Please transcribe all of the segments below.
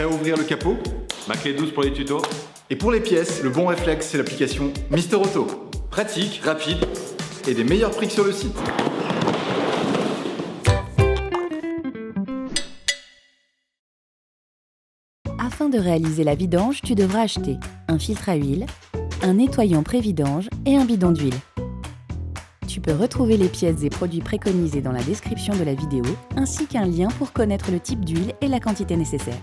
Prêt à ouvrir le capot? Ma clé 12 pour les tutos. Et pour les pièces, le bon réflexe, c'est l'application Mister Auto. Pratique, rapide et des meilleurs prix que sur le site. Afin de réaliser la vidange, tu devras acheter un filtre à huile, un nettoyant pré-vidange et un bidon d'huile. Tu peux retrouver les pièces et produits préconisés dans la description de la vidéo, ainsi qu'un lien pour connaître le type d'huile et la quantité nécessaire.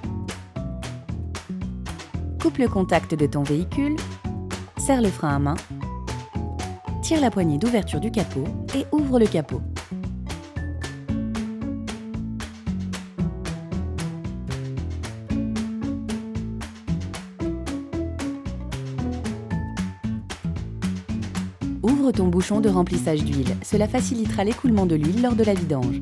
Coupe le contact de ton véhicule, serre le frein à main, tire la poignée d'ouverture du capot et ouvre le capot. Ouvre ton bouchon de remplissage d'huile, cela facilitera l'écoulement de l'huile lors de la vidange.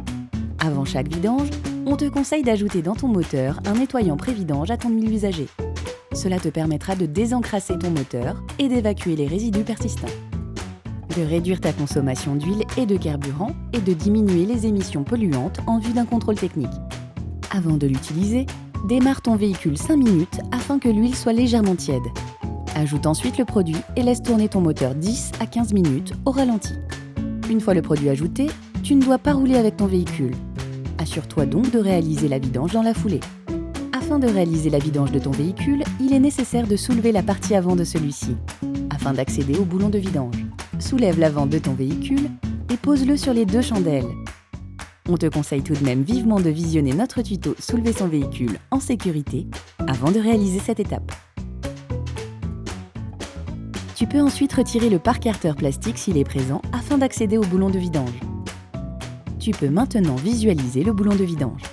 Avant chaque vidange, on te conseille d'ajouter dans ton moteur un nettoyant pré-vidange à ton huile usagée. Cela te permettra de désencrasser ton moteur et d'évacuer les résidus persistants, de réduire ta consommation d'huile et de carburant et de diminuer les émissions polluantes en vue d'un contrôle technique. Avant de l'utiliser, démarre ton véhicule 5 minutes afin que l'huile soit légèrement tiède. Ajoute ensuite le produit et laisse tourner ton moteur 10 à 15 minutes au ralenti. Une fois le produit ajouté, tu ne dois pas rouler avec ton véhicule. Assure-toi donc de réaliser la vidange dans la foulée. Afin de réaliser la vidange de ton véhicule, il est nécessaire de soulever la partie avant de celui-ci, afin d'accéder au boulon de vidange. Soulève l'avant de ton véhicule et pose-le sur les deux chandelles. On te conseille tout de même vivement de visionner notre tuto « Soulever son véhicule en sécurité » avant de réaliser cette étape. Tu peux ensuite retirer le pare-carter plastique s'il est présent afin d'accéder au boulon de vidange. Tu peux maintenant visualiser le boulon de vidange.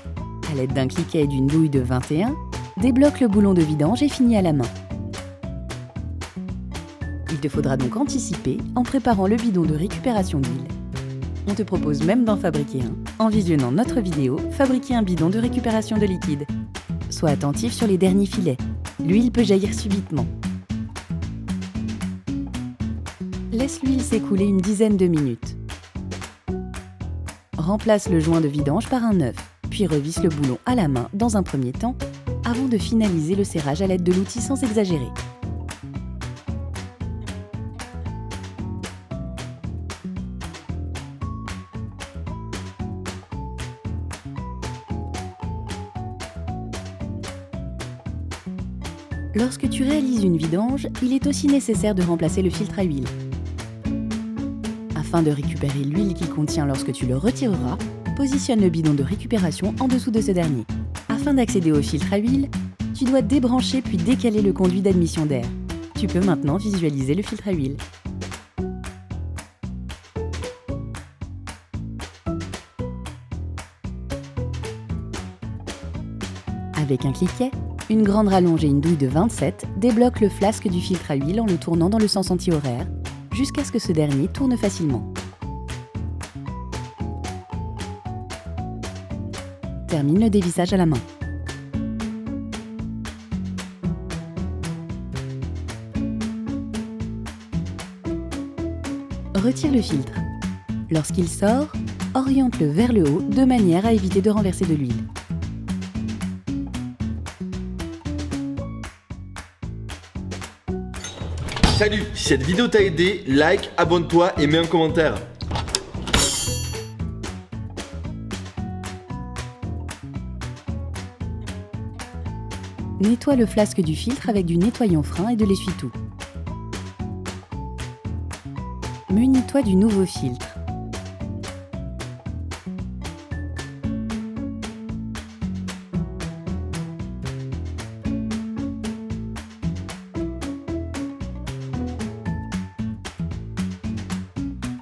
À l'aide d'un cliquet et d'une douille de 21, débloque le boulon de vidange et finis à la main. Il te faudra donc anticiper en préparant le bidon de récupération d'huile. On te propose même d'en fabriquer un en visionnant notre vidéo « Fabriquer un bidon de récupération de liquide ». Sois attentif sur les derniers filets. L'huile peut jaillir subitement. Laisse l'huile s'écouler une dizaine de minutes. Remplace le joint de vidange par un neuf, puis revisse le boulon à la main dans un premier temps, avant de finaliser le serrage à l'aide de l'outil sans exagérer. Lorsque tu réalises une vidange, il est aussi nécessaire de remplacer le filtre à huile. Afin de récupérer l'huile qu'il contient lorsque tu le retireras, positionne le bidon de récupération en dessous de ce dernier. Afin d'accéder au filtre à huile, tu dois débrancher puis décaler le conduit d'admission d'air. Tu peux maintenant visualiser le filtre à huile. Avec un cliquet, une grande rallonge et une douille de 27 débloquent le flasque du filtre à huile en le tournant dans le sens anti-horaire, jusqu'à ce que ce dernier tourne facilement. Termine le dévissage à la main. Retire le filtre. Lorsqu'il sort, oriente-le vers le haut de manière à éviter de renverser de l'huile. Salut, si cette vidéo t'a aidé, like, abonne-toi et mets un commentaire. Nettoie le flasque du filtre avec du nettoyant frein et de l'essuie-tout. Munis-toi du nouveau filtre.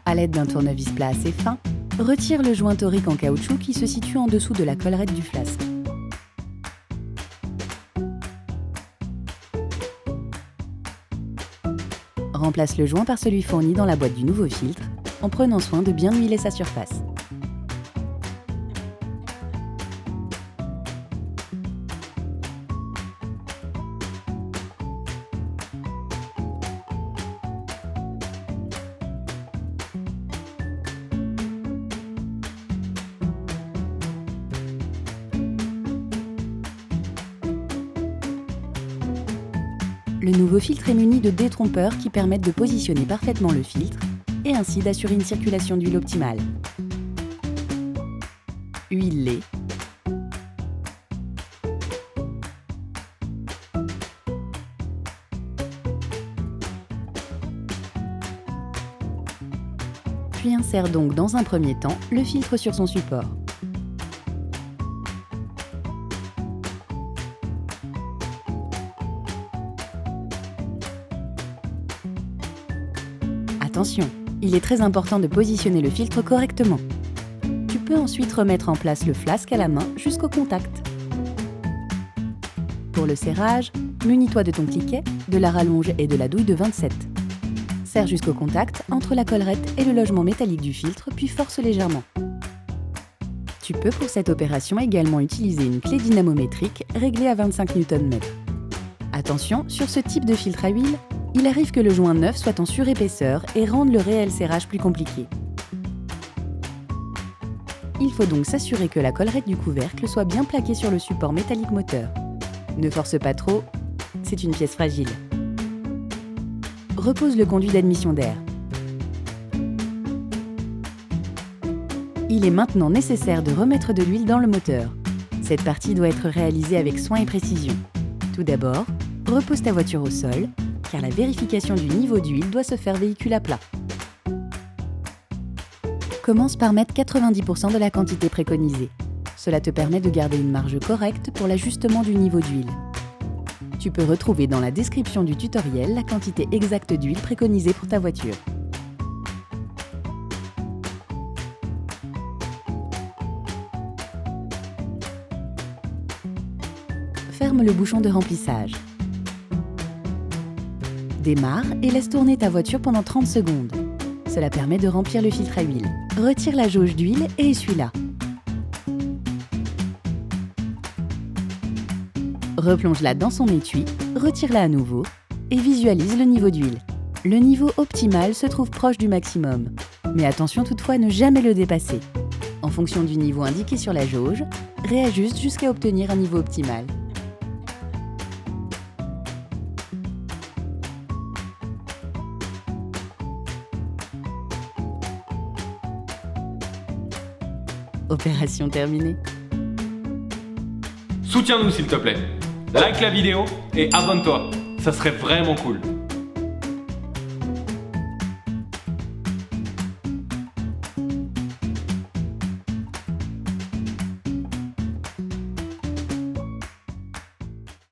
À l'aide d'un tournevis plat assez fin, retire le joint torique en caoutchouc qui se situe en dessous de la collerette du flasque. Remplace le joint par celui fourni dans la boîte du nouveau filtre, en prenant soin de bien huiler sa surface. Le nouveau filtre est muni de détrompeurs qui permettent de positionner parfaitement le filtre et ainsi d'assurer une circulation d'huile optimale. Huilez. Puis insère donc dans un premier temps le filtre sur son support. Attention, il est très important de positionner le filtre correctement. Tu peux ensuite remettre en place le flasque à la main jusqu'au contact. Pour le serrage, munis-toi de ton cliquet, de la rallonge et de la douille de 27. Serre jusqu'au contact entre la collerette et le logement métallique du filtre, puis force légèrement. Tu peux pour cette opération également utiliser une clé dynamométrique réglée à 25 Nm. Attention, sur ce type de filtre à huile, il arrive que le joint neuf soit en surépaisseur et rende le réel serrage plus compliqué. Il faut donc s'assurer que la collerette du couvercle soit bien plaquée sur le support métallique moteur. Ne force pas trop, c'est une pièce fragile. Repose le conduit d'admission d'air. Il est maintenant nécessaire de remettre de l'huile dans le moteur. Cette partie doit être réalisée avec soin et précision. Tout d'abord, repose ta voiture au sol, car la vérification du niveau d'huile doit se faire véhicule à plat. Commence par mettre 90% de la quantité préconisée. Cela te permet de garder une marge correcte pour l'ajustement du niveau d'huile. Tu peux retrouver dans la description du tutoriel la quantité exacte d'huile préconisée pour ta voiture. Ferme le bouchon de remplissage. Démarre et laisse tourner ta voiture pendant 30 secondes. Cela permet de remplir le filtre à huile. Retire la jauge d'huile et essuie-la. Replonge-la dans son étui, retire-la à nouveau et visualise le niveau d'huile. Le niveau optimal se trouve proche du maximum, mais attention toutefois à ne jamais le dépasser. En fonction du niveau indiqué sur la jauge, réajuste jusqu'à obtenir un niveau optimal. Opération terminée. Soutiens-nous s'il te plaît. Like la vidéo et abonne-toi. Ça serait vraiment cool.